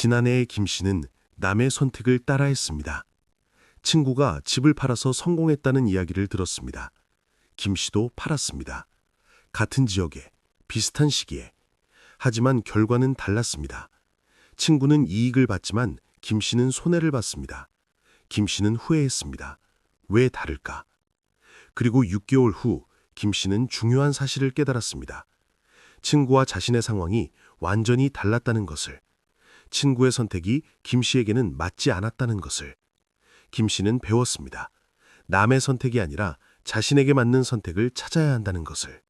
지난해의 김 씨는 남의 선택을 따라했습니다. 친구가 집을 팔아서 성공했다는 이야기를 들었습니다. 김 씨도 팔았습니다. 같은 지역에, 비슷한 시기에. 하지만 결과는 달랐습니다. 친구는 이익을 봤지만 김 씨는 손해를 봤습니다. 김 씨는 후회했습니다. 왜 다를까? 그리고 6개월 후 김 씨는 중요한 사실을 깨달았습니다. 친구와 자신의 상황이 완전히 달랐다는 것을. 친구의 선택이 김 씨에게는 맞지 않았다는 것을. 김 씨는 배웠습니다. 남의 선택이 아니라 자신에게 맞는 선택을 찾아야 한다는 것을.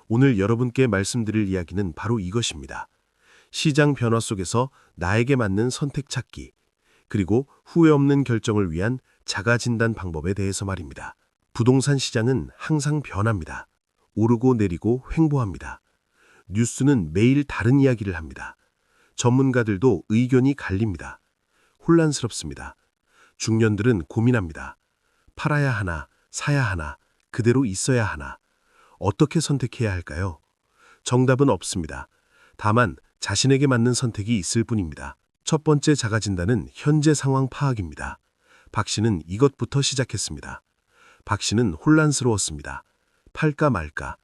오늘 여러분께 말씀드릴 이야기는 바로 이것입니다. 시장 변화 속에서 나에게 맞는 선택 찾기, 그리고 후회 없는 결정을 위한 자가 진단 방법에 대해서 말입니다. 부동산 시장은 항상 변합니다. 오르고 내리고 횡보합니다. 뉴스는 매일 다른 이야기를 합니다. 전문가들도 의견이 갈립니다. 혼란스럽습니다. 중년들은 고민합니다. 팔아야 하나, 사야 하나, 그대로 있어야 하나. 어떻게 선택해야 할까요? 정답은 없습니다. 다만 자신에게 맞는 선택이 있을 뿐입니다. 첫 번째 자가 진단은 현재 상황 파악입니다. 박 씨는 이것부터 시작했습니다. 박 씨는 혼란스러웠습니다. 팔까 말까.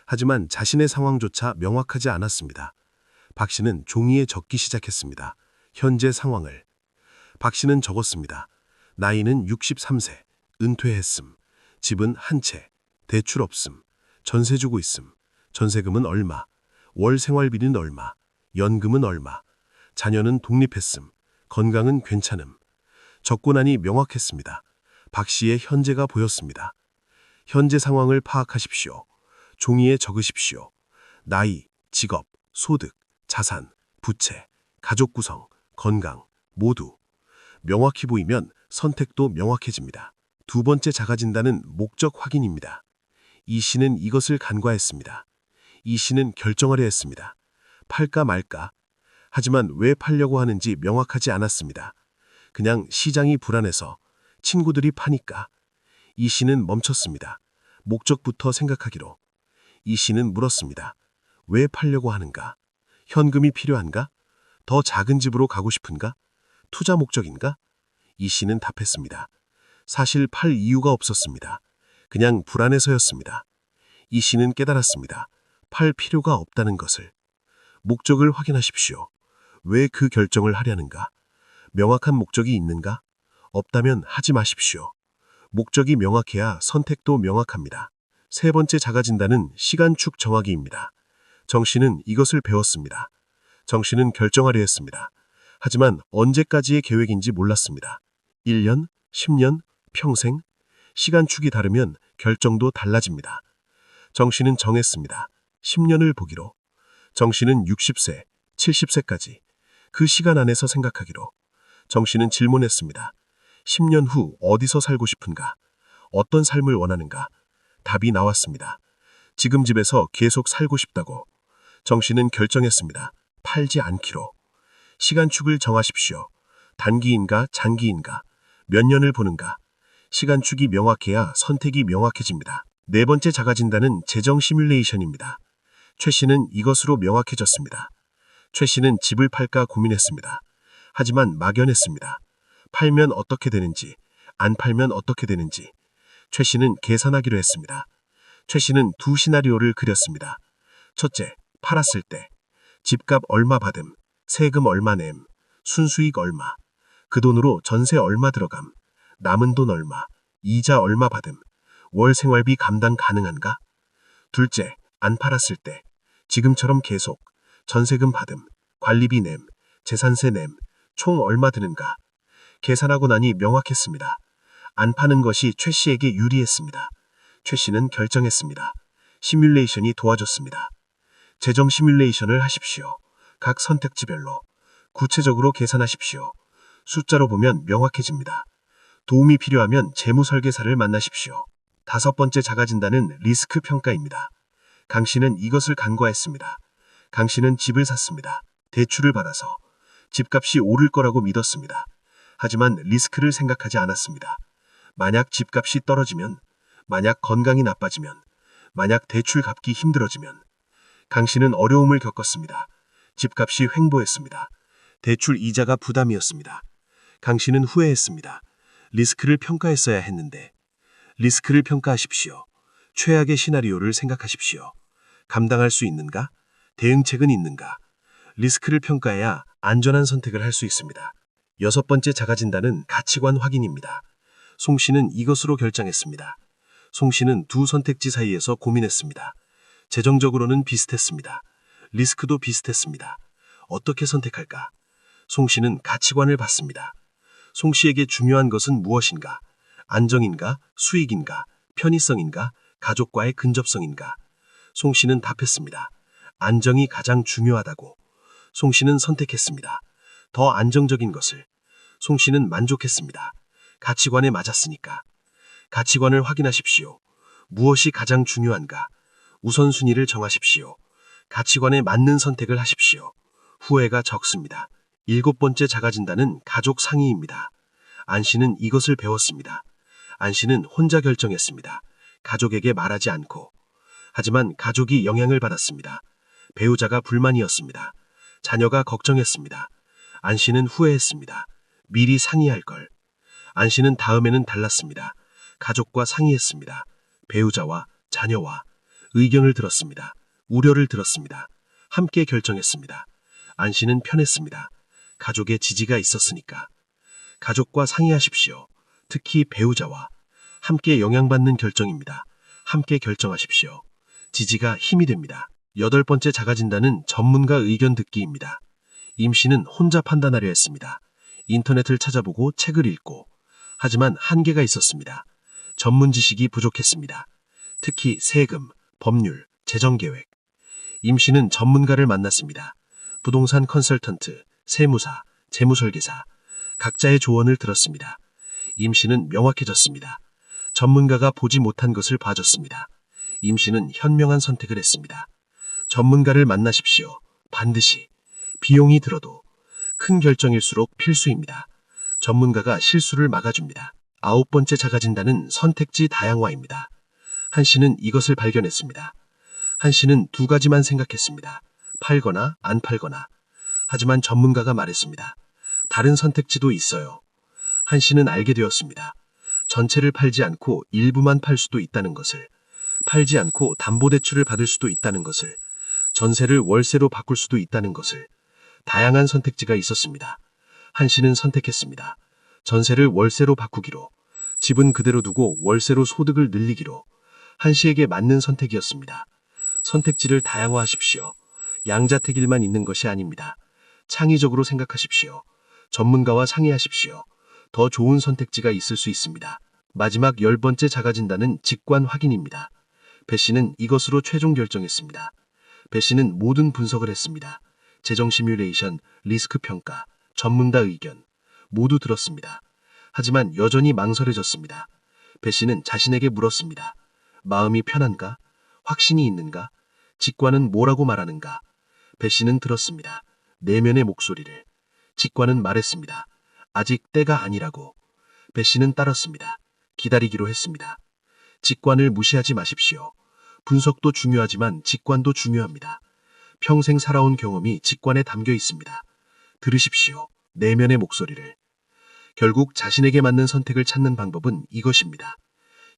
하지만 자신의 상황조차 명확하지 않았습니다. 박 씨는 종이에 적기 시작했습니다. 현재 상황을. 박 씨는 적었습니다. 나이는 63세, 은퇴했음, 집은 한 채, 대출 없음, 전세 주고 있음, 전세금은 얼마, 월 생활비는 얼마, 연금은 얼마, 자녀는 독립했음, 건강은 괜찮음. 적고 나니 명확했습니다. 박 씨의 현재가 보였습니다. 현재 상황을 파악하십시오. 종이에 적으십시오. 나이, 직업, 소득, 자산, 부채, 가족 구성, 건강, 모두. 명확히 보이면 선택도 명확해집니다. 두 번째 자가 진단은 목적 확인입니다. 이 씨는 이것을 간과했습니다. 이 씨는 결정하려 했습니다. 팔까 말까. 하지만 왜 팔려고 하는지 명확하지 않았습니다. 그냥 시장이 불안해서, 친구들이 파니까. 이 씨는 멈췄습니다. 목적부터 생각하기로. 이 씨는 물었습니다. 왜 팔려고 하는가? 현금이 필요한가? 더 작은 집으로 가고 싶은가? 투자 목적인가? 이 씨는 답했습니다. 사실 팔 이유가 없었습니다. 그냥 불안해서였습니다. 이 씨는 깨달았습니다. 팔 필요가 없다는 것을. 목적을 확인하십시오. 왜 그 결정을 하려는가? 명확한 목적이 있는가? 없다면 하지 마십시오. 목적이 명확해야 선택도 명확합니다. 세 번째 자가 진단은 시간축 정하기입니다. 정 씨는 이것을 배웠습니다. 정 씨는 결정하려 했습니다. 하지만 언제까지의 계획인지 몰랐습니다. 1년, 10년, 평생? 시간축이 다르면 결정도 달라집니다. 정 씨는 정했습니다. 10년을 보기로. 정 씨는 60세, 70세까지. 그 시간 안에서 생각하기로. 정 씨는 질문했습니다. 10년 후 어디서 살고 싶은가? 어떤 삶을 원하는가? 답이 나왔습니다. 지금 집에서 계속 살고 싶다고. 정 씨는 결정했습니다. 팔지 않기로. 시간축을 정하십시오. 단기인가 장기인가? 몇 년을 보는가? 시간축이 명확해야 선택이 명확해집니다. 네 번째 자가 진단은 재정 시뮬레이션입니다. 최 씨는 이것으로 명확해졌습니다. 최 씨는 집을 팔까 고민했습니다. 하지만 막연했습니다. 팔면 어떻게 되는지, 안 팔면 어떻게 되는지. 최 씨는 계산하기로 했습니다. 최 씨는 두 시나리오를 그렸습니다. 첫째, 팔았을 때. 집값 얼마 받음, 세금 얼마 냄, 순수익 얼마. 그 돈으로 전세 얼마 들어감, 남은 돈 얼마, 이자 얼마 받음, 월 생활비 감당 가능한가? 둘째, 안 팔았을 때. 지금처럼 계속. 전세금 받음, 관리비 냄, 재산세 냄, 총 얼마 드는가. 계산하고 나니 명확했습니다. 안 파는 것이 최 씨에게 유리했습니다. 최 씨는 결정했습니다. 시뮬레이션이 도와줬습니다. 재정 시뮬레이션을 하십시오. 각 선택지별로. 구체적으로 계산하십시오. 숫자로 보면 명확해집니다. 도움이 필요하면 재무설계사를 만나십시오. 다섯 번째 자가 진단은 리스크 평가입니다. 강 씨는 이것을 간과했습니다. 강 씨는 집을 샀습니다. 대출을 받아서. 집값이 오를 거라고 믿었습니다. 하지만 리스크를 생각하지 않았습니다. 만약 집값이 떨어지면, 만약 건강이 나빠지면, 만약 대출 갚기 힘들어지면. 강 씨는 어려움을 겪었습니다. 집값이 횡보했습니다. 대출 이자가 부담이었습니다. 강 씨는 후회했습니다. 리스크를 평가했어야 했는데. 리스크를 평가하십시오. 최악의 시나리오를 생각하십시오. 감당할 수 있는가? 대응책은 있는가? 리스크를 평가해야 안전한 선택을 할 수 있습니다. 6번째 자가진단은 가치관 확인입니다. 송 씨는 이것으로 결정했습니다. 송 씨는 두 선택지 사이에서 고민했습니다. 재정적으로는 비슷했습니다. 리스크도 비슷했습니다. 어떻게 선택할까? 송 씨는 가치관을 봤습니다. 송 씨에게 중요한 것은 무엇인가? 안정인가? 수익인가? 편의성인가? 가족과의 근접성인가? 송 씨는 답했습니다. 안정이 가장 중요하다고. 송 씨는 선택했습니다. 더 안정적인 것을. 송 씨는 만족했습니다. 가치관에 맞았으니까. 가치관을 확인하십시오. 무엇이 가장 중요한가? 우선순위를 정하십시오. 가치관에 맞는 선택을 하십시오. 후회가 적습니다. 7번째 자가진단은 가족 상의입니다. 안 씨는 이것을 배웠습니다. 안 씨는 혼자 결정했습니다. 가족에게 말하지 않고. 하지만 가족이 영향을 받았습니다. 배우자가 불만이었습니다. 자녀가 걱정했습니다. 안 씨는 후회했습니다. 미리 상의할 걸. 안 씨는 다음에는 달랐습니다. 가족과 상의했습니다. 배우자와 자녀와 의견을 들었습니다. 우려를 들었습니다. 함께 결정했습니다. 안 씨는 편했습니다. 가족의 지지가 있었으니까. 가족과 상의하십시오. 특히 배우자와. 함께 영향받는 결정입니다. 함께 결정하십시오. 지지가 힘이 됩니다. 8번째 자가진단은 전문가 의견 듣기입니다. 임 씨는 혼자 판단하려 했습니다. 인터넷을 찾아보고 책을 읽고. 하지만 한계가 있었습니다. 전문 지식이 부족했습니다. 특히 세금, 법률, 재정계획. 임 씨는 전문가를 만났습니다. 부동산 컨설턴트, 세무사, 재무설계사. 각자의 조언을 들었습니다. 임 씨는 명확해졌습니다. 전문가가 보지 못한 것을 봐줬습니다. 임 씨는 현명한 선택을 했습니다. 전문가를 만나십시오. 반드시. 비용이 들어도. 큰 결정일수록 필수입니다. 전문가가 실수를 막아줍니다. 9번째 자가진단은 선택지 다양화입니다. 한 씨는 이것을 발견했습니다. 한 씨는 두 가지만 생각했습니다. 팔거나 안 팔거나. 하지만 전문가가 말했습니다. 다른 선택지도 있어요. 한 씨는 알게 되었습니다. 전체를 팔지 않고 일부만 팔 수도 있다는 것을. 팔지 않고 담보대출을 받을 수도 있다는 것을. 전세를 월세로 바꿀 수도 있다는 것을. 다양한 선택지가 있었습니다. 한 씨는 선택했습니다. 전세를 월세로 바꾸기로. 집은 그대로 두고 월세로 소득을 늘리기로. 한 씨에게 맞는 선택이었습니다. 선택지를 다양화하십시오. 양자택일만 있는 것이 아닙니다. 창의적으로 생각하십시오. 전문가와 상의하십시오. 더 좋은 선택지가 있을 수 있습니다. 마지막 10번째 자가진단은 직관 확인입니다. 배 씨는 이것으로 최종 결정했습니다. 배 씨는 모든 분석을 했습니다. 재정 시뮬레이션, 리스크 평가, 전문가 의견 모두 들었습니다. 하지만 여전히 망설여졌습니다. 배 씨는 자신에게 물었습니다. 마음이 편한가? 확신이 있는가? 직관은 뭐라고 말하는가? 배 씨는 들었습니다. 내면의 목소리를. 직관은 말했습니다. 아직 때가 아니라고. 배 씨는 따랐습니다. 기다리기로 했습니다. 직관을 무시하지 마십시오. 분석도 중요하지만 직관도 중요합니다. 평생 살아온 경험이 직관에 담겨 있습니다. 들으십시오. 내면의 목소리를. 결국 자신에게 맞는 선택을 찾는 방법은 이것입니다.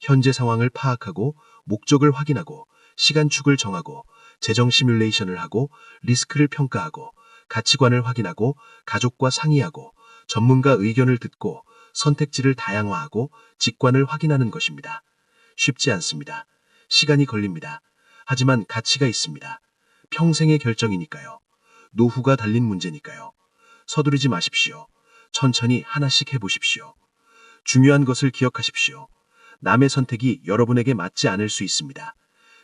현재 상황을 파악하고 목적을 확인하고 시간축을 정하고 재정 시뮬레이션을 하고 리스크를 평가하고 가치관을 확인하고 가족과 상의하고 전문가 의견을 듣고 선택지를 다양화하고 직관을 확인하는 것입니다. 쉽지 않습니다. 시간이 걸립니다. 하지만 가치가 있습니다. 평생의 결정이니까요. 노후가 달린 문제니까요. 서두르지 마십시오. 천천히 하나씩 해보십시오. 중요한 것을 기억하십시오. 남의 선택이 여러분에게 맞지 않을 수 있습니다.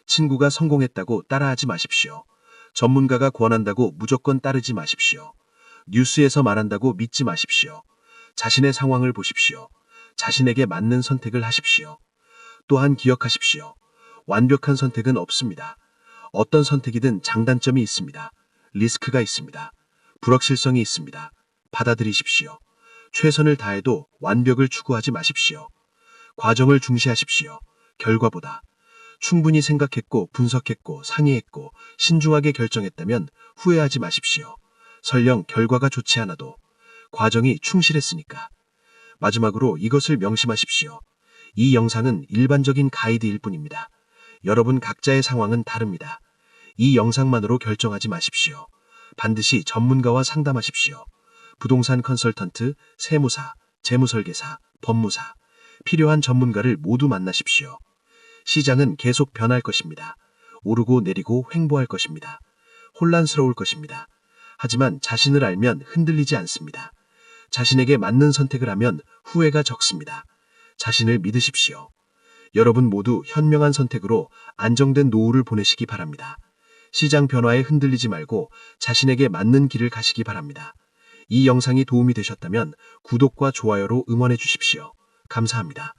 친구가 성공했다고 따라하지 마십시오. 전문가가 권한다고 무조건 따르지 마십시오. 뉴스에서 말한다고 믿지 마십시오. 자신의 상황을 보십시오. 자신에게 맞는 선택을 하십시오. 또한 기억하십시오. 완벽한 선택은 없습니다. 어떤 선택이든 장단점이 있습니다. 리스크가 있습니다. 불확실성이 있습니다. 받아들이십시오. 최선을 다해도 완벽을 추구하지 마십시오. 과정을 중시하십시오. 결과보다. 충분히 생각했고 분석했고 상의했고 신중하게 결정했다면 후회하지 마십시오. 설령 결과가 좋지 않아도 과정이 충실했으니까. 마지막으로 이것을 명심하십시오. 이 영상은 일반적인 가이드일 뿐입니다. 여러분 각자의 상황은 다릅니다. 이 영상만으로 결정하지 마십시오. 반드시 전문가와 상담하십시오. 부동산 컨설턴트, 세무사, 재무설계사, 법무사, 필요한 전문가를 모두 만나십시오. 시장은 계속 변할 것입니다. 오르고 내리고 횡보할 것입니다. 혼란스러울 것입니다. 하지만 자신을 알면 흔들리지 않습니다. 자신에게 맞는 선택을 하면 후회가 적습니다. 자신을 믿으십시오. 여러분 모두 현명한 선택으로 안정된 노후를 보내시기 바랍니다. 시장 변화에 흔들리지 말고 자신에게 맞는 길을 가시기 바랍니다. 이 영상이 도움이 되셨다면 구독과 좋아요로 응원해 주십시오. 감사합니다.